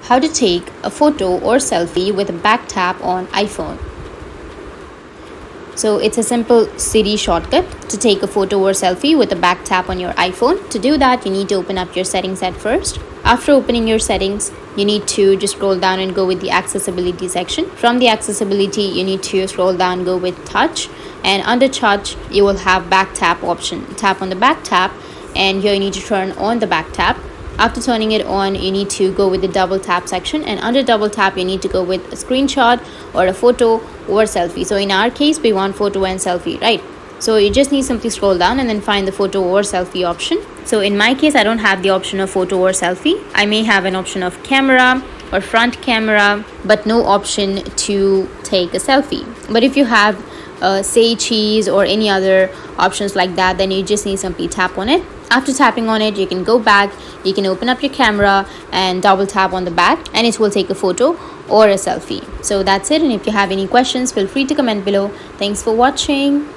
How to take a photo or selfie with a back tap on iPhone. So it's a simple Siri shortcut to take a photo or selfie with a back tap on your iPhone. To do that, you need to open up your settings at first. After opening your settings, you need to just scroll down and go with the accessibility section. From the accessibility, you need to scroll down, go with touch, and under touch, you will have back tap option. Tap on the back tap, and here you need to turn on the back tap. After turning it on, you need to go with the double tap section, and under double tap you need to go with a screenshot or a photo or selfie. So in our case, we want photo and selfie, right? So you just need simply scroll down and then find the photo or selfie option. So in my case, I don't have the option of photo or selfie. I may have an option of camera or front camera, but no option to take a selfie. But if you have say cheese or any other options like that, then you just need simply tap on it. After tapping on it, you can go back, you can open up your camera and double tap on the back, and it will take a photo or a selfie. So that's it, and if you have any questions, feel free to comment below. Thanks for watching.